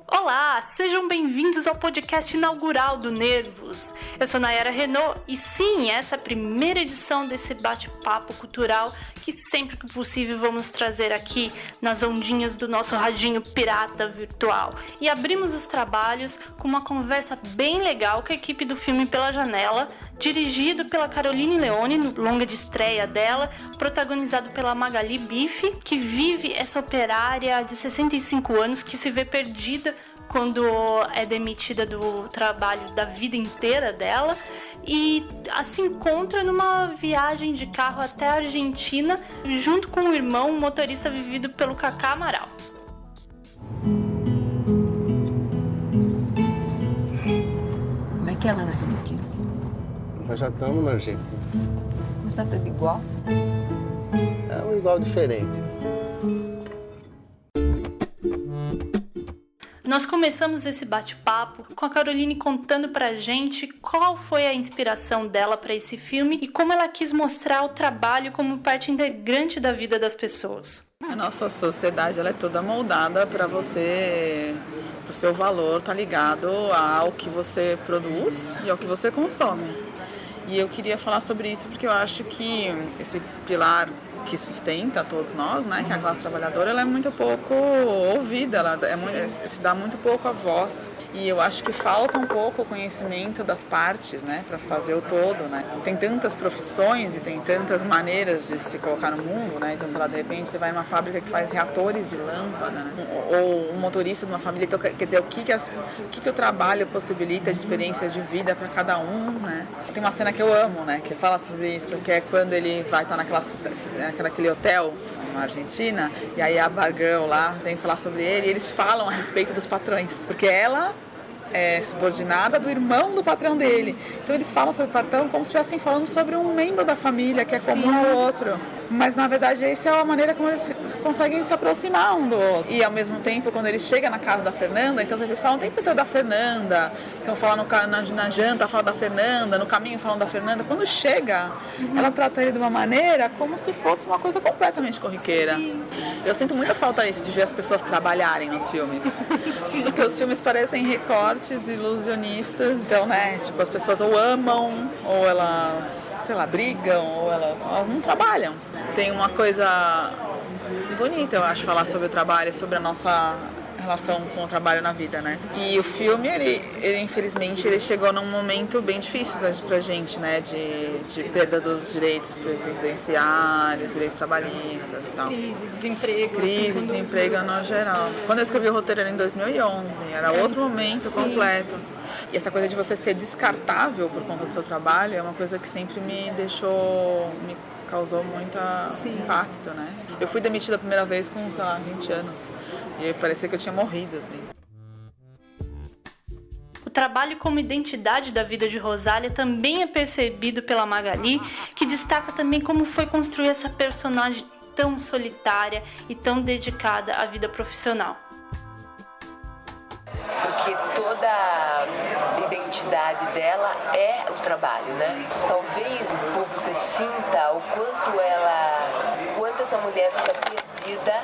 Olá, sejam bem-vindos ao podcast inaugural do Nervos. Eu sou Nayara Renault e sim, essa é a primeira edição desse bate-papo cultural que sempre que possível vamos trazer aqui nas ondinhas do nosso radinho pirata virtual. E abrimos os trabalhos com uma conversa bem legal com a equipe do filme Pela Janela, dirigido pela Caroline Leone, no longa de estreia dela, protagonizado pela Magali Bife, que vive essa operária de 65 anos que se vê perdida quando é demitida do trabalho da vida inteira dela e se encontra numa viagem de carro até a Argentina junto com o irmão, um motorista vivido pelo Cacá Amaral. Como é que é lá na Argentina? Nós já estamos na Argentina. Não tá tudo igual? É um igual diferente. Nós começamos esse bate-papo com a Caroline contando pra gente qual foi a inspiração dela para esse filme e como ela quis mostrar o trabalho como parte integrante da vida das pessoas. A nossa sociedade ela é toda moldada para você, o seu valor tá ligado ao que você produz e ao que você consome. E eu queria falar sobre isso porque eu acho que esse pilar que sustenta todos nós, né, que é a classe trabalhadora, ela é muito pouco ouvida, ela se dá muito pouco a voz. E eu acho que falta um pouco o conhecimento das partes, né, para fazer o todo, né. Tem tantas profissões e tem tantas maneiras de se colocar no mundo, né. Então, sei lá, de repente você vai numa fábrica que faz reatores de lâmpada, né, ou um motorista de uma família. Então, quer dizer, o que o trabalho possibilita de experiências de vida para cada um, né. Tem uma cena que eu amo, né, que fala sobre isso, que é quando ele vai estar naquele hotel na Argentina, e aí a Bargirl lá vem falar sobre ele, e eles falam a respeito dos patrões, porque ela é subordinada do irmão do patrão dele. Então eles falam sobre o patrão como se estivessem falando sobre um membro da família que é comum ao outro. Mas na verdade essa é a maneira como eles conseguem se aproximar um do outro. E ao mesmo tempo, quando eles chegam na casa da Fernanda, então eles falam o tempo inteiro da Fernanda. Então falam na janta, falam da Fernanda, no caminho falam da Fernanda. Quando chega, ela trata ele de uma maneira como se fosse uma coisa completamente corriqueira. Sim. Eu sinto muita falta disso, de ver as pessoas trabalharem nos filmes. Porque os filmes parecem recortes ilusionistas. Então, né, tipo, as pessoas ou amam, ou elas, sei lá, brigam, ou elas não trabalham. Tem uma coisa bonita, eu acho, falar sobre o trabalho, sobre a nossa relação com o trabalho na vida, né? E o filme, ele infelizmente, ele chegou num momento bem difícil pra gente, né? De perda dos direitos previdenciários, direitos trabalhistas e tal. Crise, desemprego. Crise, desemprego no geral. Quando eu escrevi o roteiro era em 2011, era outro momento completo. E essa coisa de você ser descartável por conta do seu trabalho é uma coisa que sempre me causou muito impacto, né? Sim. Eu fui demitida a primeira vez com, sei lá, 20 anos. E parecia que eu tinha morrido, assim. O trabalho como identidade da vida de Rosália também é percebido pela Magali, que destaca também como foi construir essa personagem tão solitária e tão dedicada à vida profissional. Porque toda a identidade dela é o trabalho, né? Talvez o público sinta o quanto essa mulher fica perdida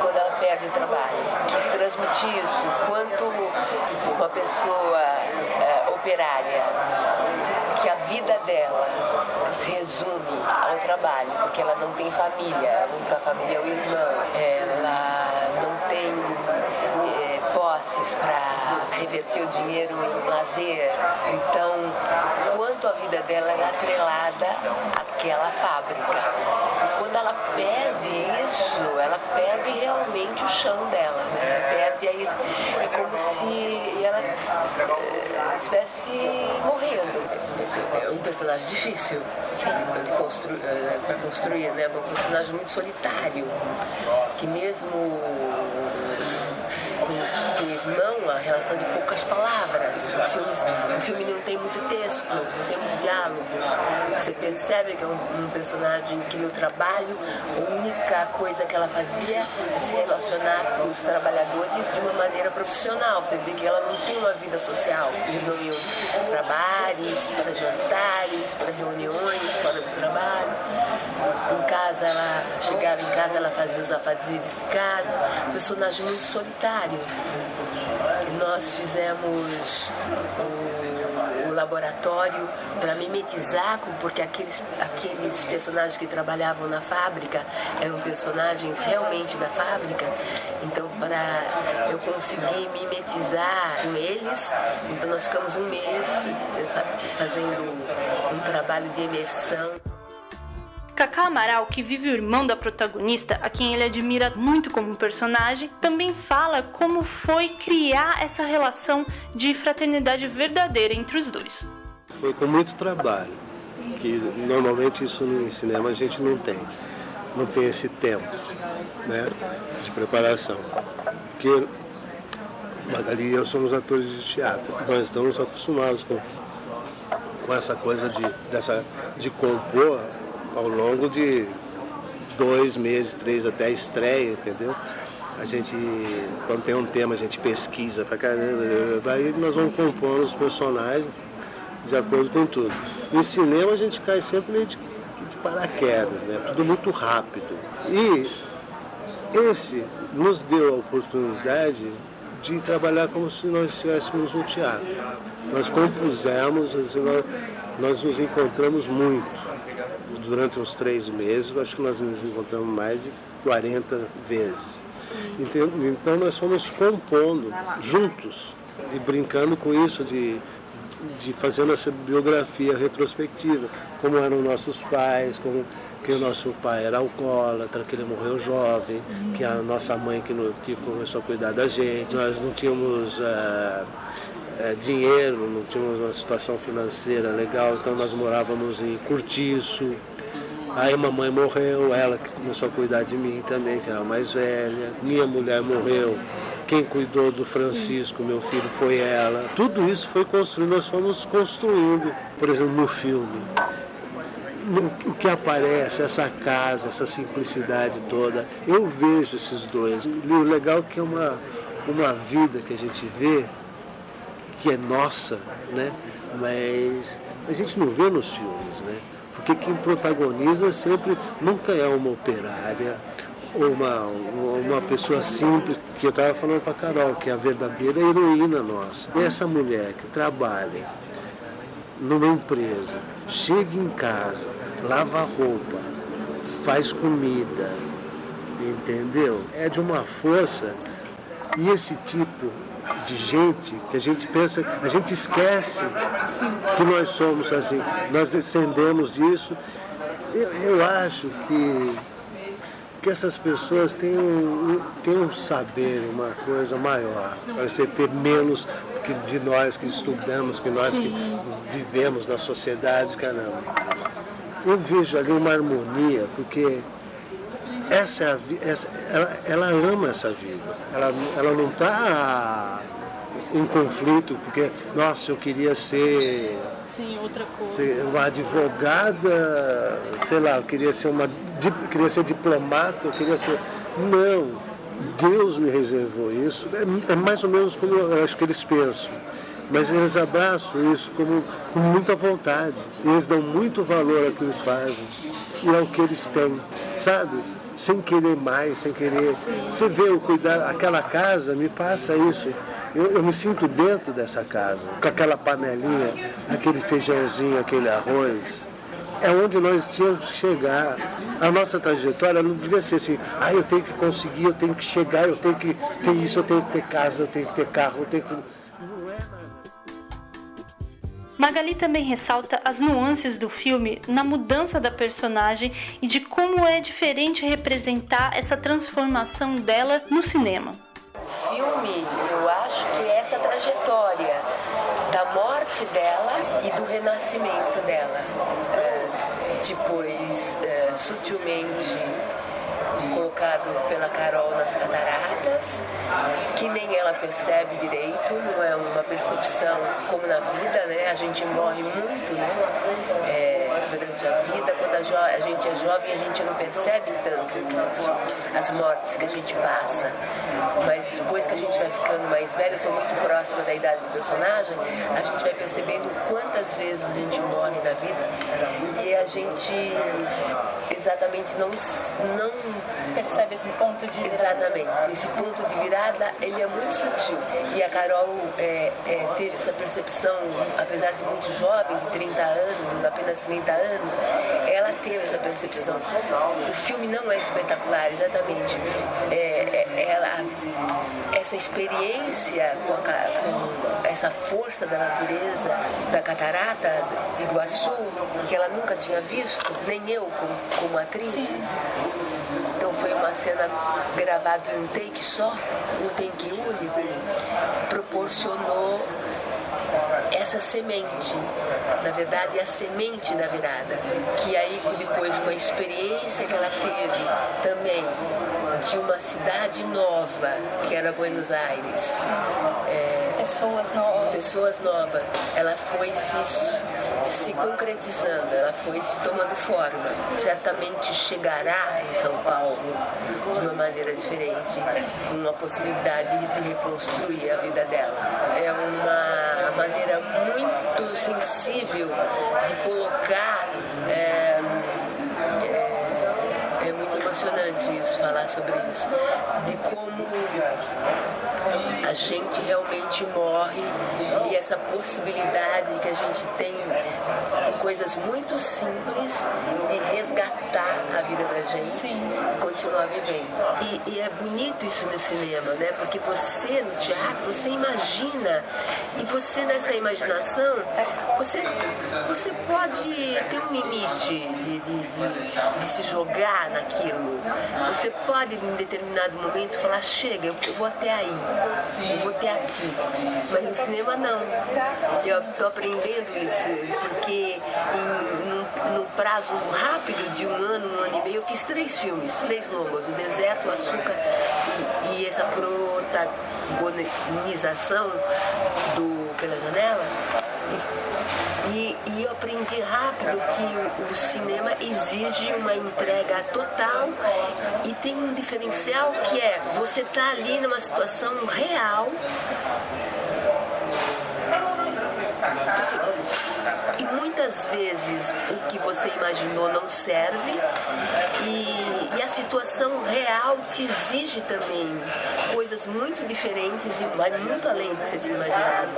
quando ela perde o trabalho. Quis transmitir isso, quanto uma pessoa operária, que a vida dela se resume ao trabalho, porque ela não tem família, a única família é o irmão, ela não tem posses para reverter o dinheiro em lazer. Então, quanto a vida dela era atrelada àquela fábrica. E quando ela perde isso, ela perde realmente o chão dela, né? Perde aí, é como se ela estivesse morrendo. É um personagem difícil para construir, né? Um personagem muito solitário, que mesmo com o irmão, a relação de poucas palavras. O filme não tem muito texto, não tem muito diálogo. Você percebe que é um personagem que no trabalho a única coisa que ela fazia é se relacionar com os trabalhadores de uma maneira profissional. Você vê que ela não tinha uma vida social. Eles não iam para bares, para jantares, para reuniões fora do trabalho. Em casa, ela chegava em casa, ela fazia os afazeres de casa. Um personagem muito solitário. Nós fizemos o laboratório para mimetizar, porque aqueles personagens que trabalhavam na fábrica eram personagens realmente da fábrica. Então, para eu conseguir mimetizar com eles, então nós ficamos um mês fazendo um trabalho de imersão. Cacá Amaral, que vive o irmão da protagonista, a quem ele admira muito como personagem, também fala como foi criar essa relação de fraternidade verdadeira entre os dois. Foi com muito trabalho, que normalmente isso no cinema a gente não tem esse tempo, né, de preparação. Porque Magali e eu somos atores de teatro, nós estamos acostumados com essa coisa de compor ao longo de 2 meses, 3 até a estreia, entendeu? A gente, quando tem um tema, a gente pesquisa pra caramba, daí nós vamos compor os personagens de acordo com tudo. No cinema a gente cai sempre meio de paraquedas, né? Tudo muito rápido. E esse nos deu a oportunidade de trabalhar como se nós estivéssemos no teatro. Nós compusemos, assim, nós nos encontramos muito. Durante uns 3 meses, acho que nós nos encontramos mais de 40 vezes. Então nós fomos compondo juntos e brincando com isso, de fazendo essa biografia retrospectiva, como eram nossos pais, como que o nosso pai era alcoólatra, que ele morreu jovem, que a nossa mãe que começou a cuidar da gente, nós não tínhamos dinheiro, não tínhamos uma situação financeira legal, então nós morávamos em Cortiço. Aí mamãe morreu, ela que começou a cuidar de mim também, que era a mais velha. Minha mulher morreu, quem cuidou do Francisco, meu filho, foi ela. Tudo isso foi construído, nós fomos construindo, por exemplo, no filme. O que aparece, essa casa, essa simplicidade toda, eu vejo esses dois. E o legal é que é uma vida que a gente vê, que é nossa, né? Mas a gente não vê nos filmes, né? Porque quem protagoniza sempre nunca é uma operária ou uma pessoa simples, que eu estava falando para a Carol, que é a verdadeira heroína nossa. E essa mulher que trabalha numa empresa, chega em casa, lava roupa, faz comida, entendeu? É de uma força. E esse tipo de gente que a gente pensa, a gente esquece que nós somos assim, nós descendemos disso. Eu acho que essas pessoas têm um saber, uma coisa maior, para você ter menos que de nós que estudamos, que nós que vivemos na sociedade, caramba. Eu vejo ali uma harmonia, porque ela ama essa vida. Ela não está em conflito, porque, nossa, eu queria ser outra coisa. Ser uma advogada, sei lá, eu queria ser diplomata, eu queria ser... Não, Deus me reservou isso. É mais ou menos como eu acho que eles pensam. Mas eles abraçam isso com muita vontade. Eles dão muito valor ao que eles fazem e ao que eles têm, sabe? Sem querer mais, sem querer... Você vê o cuidar, aquela casa me passa isso. Eu me sinto dentro dessa casa, com aquela panelinha, aquele feijãozinho, aquele arroz. É onde nós tínhamos que chegar. A nossa trajetória não devia ser assim, eu tenho que conseguir, eu tenho que chegar, eu tenho que ter isso, eu tenho que ter casa, eu tenho que ter carro, eu tenho que... Não é nada. Magali também ressalta as nuances do filme na mudança da personagem e de como é diferente representar essa transformação dela no cinema. O filme, eu acho que é essa trajetória da morte dela e do renascimento dela. Depois, sutilmente, colocado pela Carol nas cataratas, que nem ela percebe direito, não é uma percepção como na vida, né? A gente morre muito, né? Durante a vida, quando a gente é jovem, a gente não percebe tanto isso, as mortes que a gente passa. Mas depois que a gente vai ficando mais velho, eu estou muito próxima da idade do personagem, a gente vai percebendo quantas vezes a gente morre na vida e a gente exatamente não percebe esse ponto de virada. Exatamente, esse ponto de virada, ele é muito sutil. E a Carol teve essa percepção, apesar de muito jovem, de 30 anos, apenas 30 anos, ela teve essa percepção. O filme não é espetacular, exatamente. Essa experiência com essa força da natureza, da catarata de Iguaçu, que ela nunca tinha visto, nem eu como atriz. Sim. Então foi uma cena gravada em um take só, um take único, proporcionou essa semente, na verdade a semente da virada, que aí depois com a experiência que ela teve também de uma cidade nova, que era Buenos Aires, pessoas novas, ela foi se concretizando, ela foi se tomando forma. Certamente chegará em São Paulo de uma maneira diferente, com uma possibilidade de reconstruir a vida dela. É uma maneira muito sensível de colocar. É muito emocionante isso, falar sobre isso, de como a gente realmente morre e essa possibilidade que a gente tem com coisas muito simples de resgatar a vida da gente e continuar vivendo. E é bonito isso no cinema, né? Porque você no teatro, você imagina, e você nessa imaginação, você pode ter um limite de se jogar naquilo. Você pode em determinado momento falar, chega, eu vou até aí, eu vou até aqui. Mas no cinema não. Eu estou aprendendo isso, porque no prazo rápido de um ano e meio, eu fiz 3 filmes, 3 longas, O Deserto, O Açúcar e essa protagonização do Pela Janela. E eu aprendi rápido que o cinema exige uma entrega total e tem um diferencial que é você estar ali numa situação real e muitas vezes o que você imaginou não serve e a situação real te exige também coisas muito diferentes e vai muito além do que você tinha imaginado.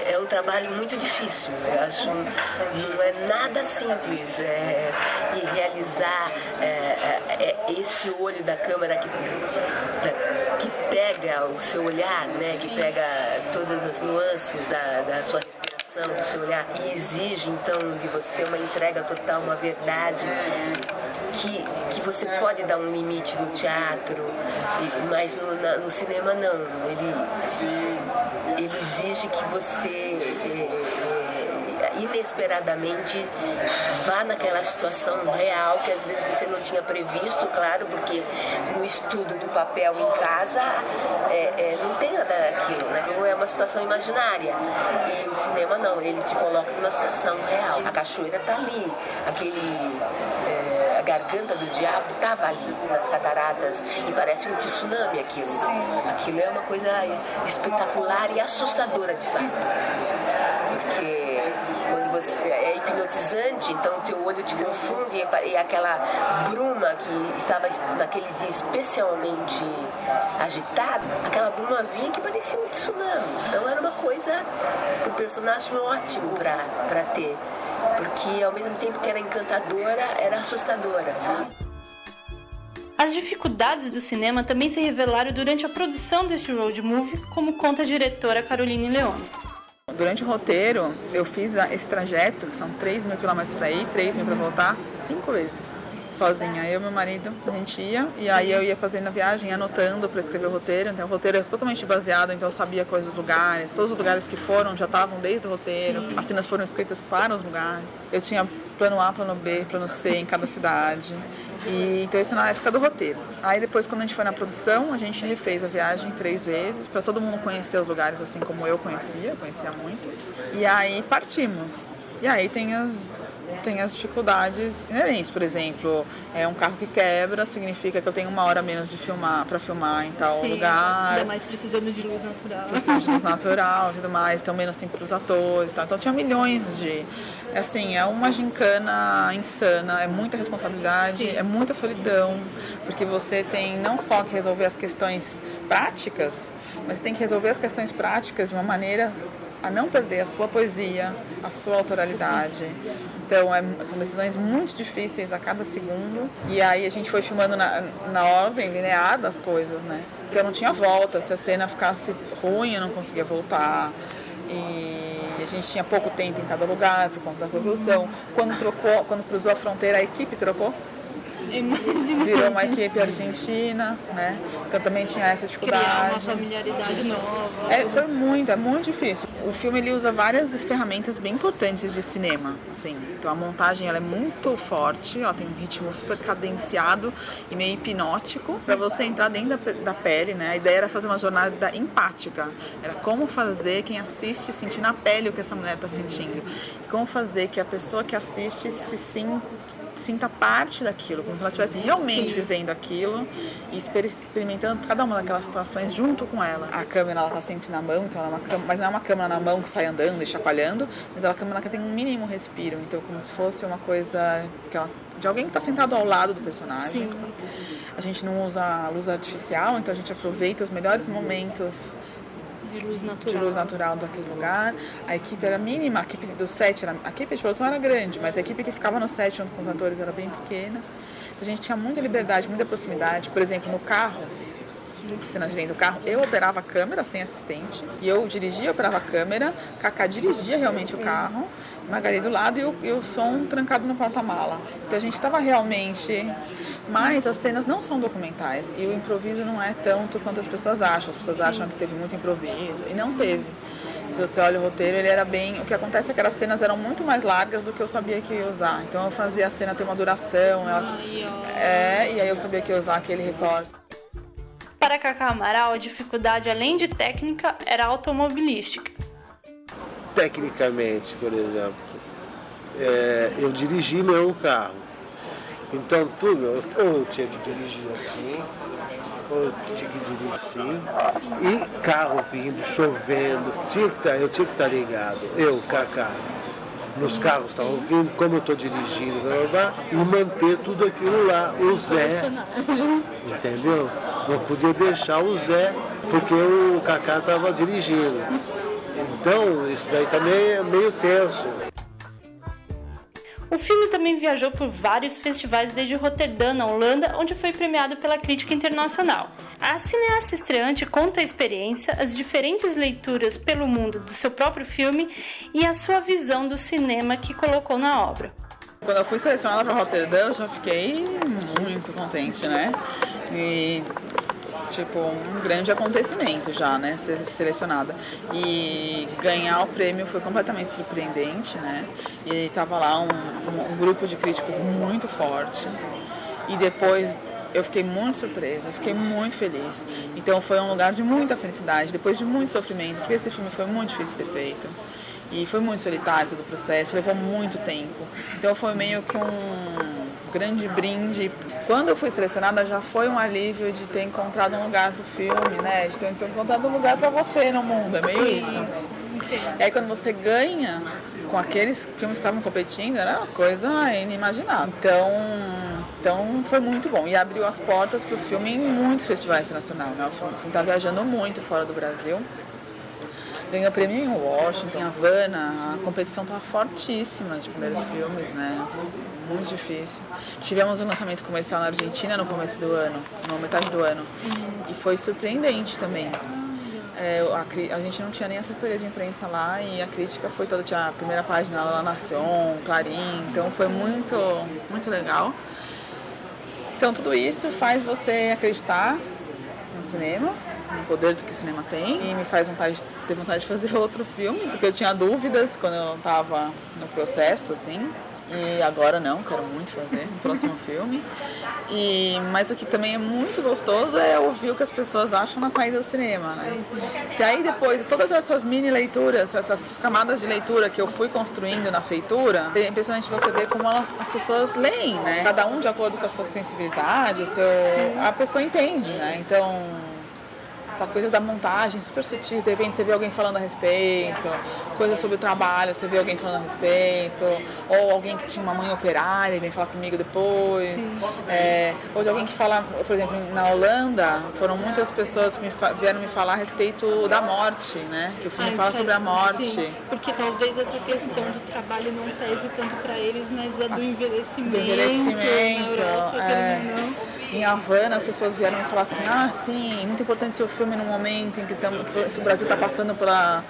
É um trabalho muito difícil, eu acho, não é nada simples e realizar esse olho da câmera que pega o seu olhar, né, que pega todas as nuances da sua respiração, do seu olhar, e exige então de você uma entrega total, uma verdade que você pode dar um limite no teatro, mas no cinema não. Ele exige que você inesperadamente vá naquela situação real que às vezes você não tinha previsto, claro, porque no estudo do papel em casa não tem nada daquilo, né? Não é uma situação imaginária. E o cinema não, ele te coloca numa situação real. A cachoeira tá ali, a garganta do diabo estava ali nas cataratas e parece um tsunami aquilo. Aquilo é uma coisa espetacular e assustadora de fato, porque quando você é hipnotizante, então o teu olho te confunde e aquela bruma que estava naquele dia especialmente agitada, aquela bruma vinha que parecia um tsunami. Então era uma coisa pro personagem ótimo para ter, porque ao mesmo tempo que era encantadora, era assustadora, sabe? As dificuldades do cinema também se revelaram durante a produção deste road movie, como conta a diretora Caroline Leone. Durante o roteiro, eu fiz esse trajeto, que são 3.000 quilômetros para ir, 3.000 para voltar, 5 vezes. Sozinha, eu e meu marido, a gente ia, e aí eu ia fazendo a viagem, anotando para escrever o roteiro. Então o roteiro é totalmente baseado, então eu sabia quais os lugares, todos os lugares que foram já estavam desde o roteiro. As cenas foram escritas para os lugares. Eu tinha plano A, plano B, plano C em cada cidade. E, então isso na época do roteiro. Aí depois, quando a gente foi na produção, a gente refez a viagem 3 vezes, para todo mundo conhecer os lugares assim como eu conhecia muito. E aí partimos. E aí tem as dificuldades inerentes. Por exemplo, um carro que quebra significa que eu tenho 1 hora menos para filmar em tal lugar. Ainda mais precisando de luz natural. Precisando de luz natural e tudo mais, então menos tempo para os atores e tal. Então tinha milhões de... Assim, é uma gincana insana, é muita responsabilidade, é muita solidão, porque você tem não só que resolver as questões práticas, mas tem que resolver as questões práticas de uma maneira a não perder a sua poesia, a sua autoralidade. Então, são decisões muito difíceis a cada segundo. E aí a gente foi filmando na ordem linear das coisas, né? Então não tinha volta. Se a cena ficasse ruim, eu não conseguia voltar. E a gente tinha pouco tempo em cada lugar por conta da produção. Quando cruzou a fronteira, a equipe trocou. Virou uma equipe argentina, né? Então também tinha essa dificuldade. Criar uma familiaridade nova. É muito difícil. O filme ele usa várias ferramentas bem importantes de cinema, assim. Então a montagem ela é muito forte, ela tem um ritmo super cadenciado e meio hipnótico para você entrar dentro da pele, né? A ideia era fazer uma jornada empática. Era como fazer quem assiste sentir na pele o que essa mulher está sentindo. E como fazer que a pessoa que assiste sinta parte daquilo, como se ela estivesse realmente vivendo aquilo e experimentando cada uma daquelas situações junto com ela. A câmera ela tá sempre na mão, então ela é uma câmera, mas não é uma câmera na mão que sai andando e chacoalhando, mas ela é uma câmera que tem um mínimo respiro, então como se fosse uma coisa de alguém que está sentado ao lado do personagem. Sim. A gente não usa luz artificial, então a gente aproveita os melhores momentos de luz natural daquele lugar. A equipe era mínima, a equipe do set, a equipe de produção era grande, mas a equipe que ficava no set junto com os atores era bem pequena. Então a gente tinha muita liberdade, muita proximidade. Por exemplo, no carro, cena de dentro do carro, eu operava a câmera sem assistente, e eu dirigia e operava a câmera, Cacá dirigia realmente o carro, Magali do lado e o som trancado no porta-mala. Então a gente estava realmente... Mas as cenas não são documentais e o improviso não é tanto quanto as pessoas acham. As pessoas acham que teve muito improviso e não teve. Se você olha o roteiro, ele era bem... O que acontece é que as cenas eram muito mais largas do que eu sabia que ia usar. Então eu fazia a cena ter uma duração, e aí eu sabia que ia usar aquele recorte. Para Cacá Amaral, a dificuldade, além de técnica, era automobilística. Tecnicamente, por exemplo, eu dirigi meu carro. Então tudo, ou eu tinha que dirigir assim, ou eu tinha que dirigir assim, e carro vindo, chovendo, eu tinha que estar ligado, Cacá, nos carros estavam vindo, como eu estou dirigindo, e manter tudo aquilo lá, o Zé, entendeu? Não podia deixar o Zé, porque o Cacá estava dirigindo. Então isso daí também é meio tenso. O filme também viajou por vários festivais desde Roterdã, na Holanda, onde foi premiado pela crítica internacional. A cineasta estreante conta a experiência, as diferentes leituras pelo mundo do seu próprio filme e a sua visão do cinema que colocou na obra. Quando eu fui selecionada para Roterdã, eu já fiquei muito contente, né? E... um grande acontecimento já, né, ser selecionada. E ganhar o prêmio foi completamente surpreendente, né, e tava lá um grupo de críticos muito forte. E depois eu fiquei muito surpresa, fiquei muito feliz. Então foi um lugar de muita felicidade, depois de muito sofrimento, porque esse filme foi muito difícil de ser feito. E foi muito solitário todo o processo, levou muito tempo. Então foi meio que um grande brinde. Quando eu fui selecionada, já foi um alívio de ter encontrado um lugar pro filme, né? De ter encontrado um lugar para você no mundo, é meio isso. E aí quando você ganha com aqueles filmes que estavam competindo, era uma coisa inimaginável. Então foi muito bom. E abriu as portas pro filme em muitos festivais internacionais, né? O filme está viajando muito fora do Brasil. Ganhou prêmio em Washington, em Havana, a competição estava fortíssima de primeiros filmes, né? Muito difícil. Tivemos um lançamento comercial na Argentina no começo do ano, na metade do ano, e foi surpreendente também. A gente não tinha nem assessoria de imprensa lá e a crítica foi toda, tinha a primeira página lá, La Nación, Clarín, então foi muito, muito legal. Então tudo isso faz você acreditar no cinema, no poder do que o cinema tem, e me faz ter vontade de fazer outro filme, porque eu tinha dúvidas quando eu estava no processo, assim. E agora não, quero muito fazer o próximo filme. Mas o que também é muito gostoso é ouvir o que as pessoas acham na saída do cinema, né? Que aí depois, todas essas mini leituras, essas camadas de leitura que eu fui construindo na feitura, é impressionante você ver como as pessoas leem, né? Cada um de acordo com a sua sensibilidade, a pessoa entende, né? Então, essa coisa da montagem super sutil, de repente você vê alguém falando a respeito, coisas sobre o trabalho, você vê alguém falando a respeito, ou alguém que tinha uma mãe operária e vem falar comigo depois, ou de alguém que fala, por exemplo, na Holanda, foram muitas pessoas que vieram me falar a respeito da morte, né? Que o filme fala sobre a morte. Sim, porque talvez essa questão do trabalho não pese tanto para eles, mas a do envelhecimento. Na Europa, Em Havana, as pessoas vieram me falar assim, sim, é muito importante seu filme num momento em que o Brasil está passando pela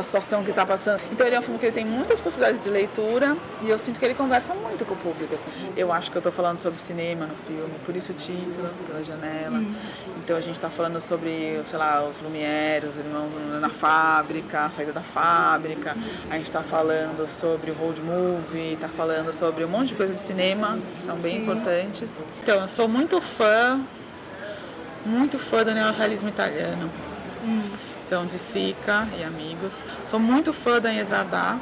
situação que está passando. Então ele é um filme que ele tem muitas possibilidades de leitura e eu sinto que ele conversa muito com o público. Assim. Eu acho que eu estou falando sobre cinema no filme, por isso o título, Pela Janela. Então a gente está falando sobre, sei lá, os Lumière, os irmãos na fábrica, a saída da fábrica. A gente está falando sobre o road movie, está falando sobre um monte de coisas de cinema que são bem importantes. Então eu sou muito fã do neorrealismo italiano. Então, de Sica e Amigos. Sou muito fã da Inês Varda,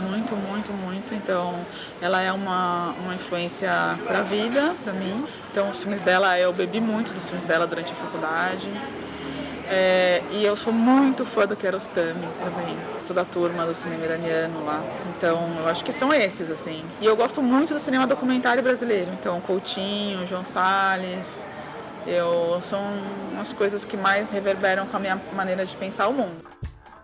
muito, muito, muito. Então, ela é uma influência para a vida, para mim. Então, os filmes dela, eu bebi muito dos filmes dela durante a faculdade. E eu sou muito fã do Kiarostami também. Sou da turma do cinema iraniano lá. Então, eu acho que são esses, assim. E eu gosto muito do cinema documentário brasileiro. Então, Coutinho, João Salles... São as coisas que mais reverberam com a minha maneira de pensar o mundo.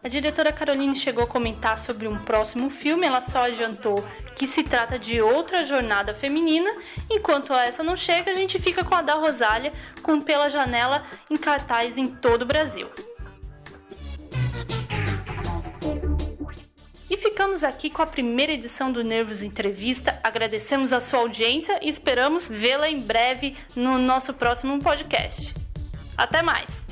A diretora Caroline chegou a comentar sobre um próximo filme, ela só adiantou que se trata de outra jornada feminina. Enquanto essa não chega, a gente fica com a da Rosália, com Pela Janela em cartaz em todo o Brasil. E ficamos aqui com a primeira edição do Nervos Entrevista. Agradecemos a sua audiência e esperamos vê-la em breve no nosso próximo podcast. Até mais!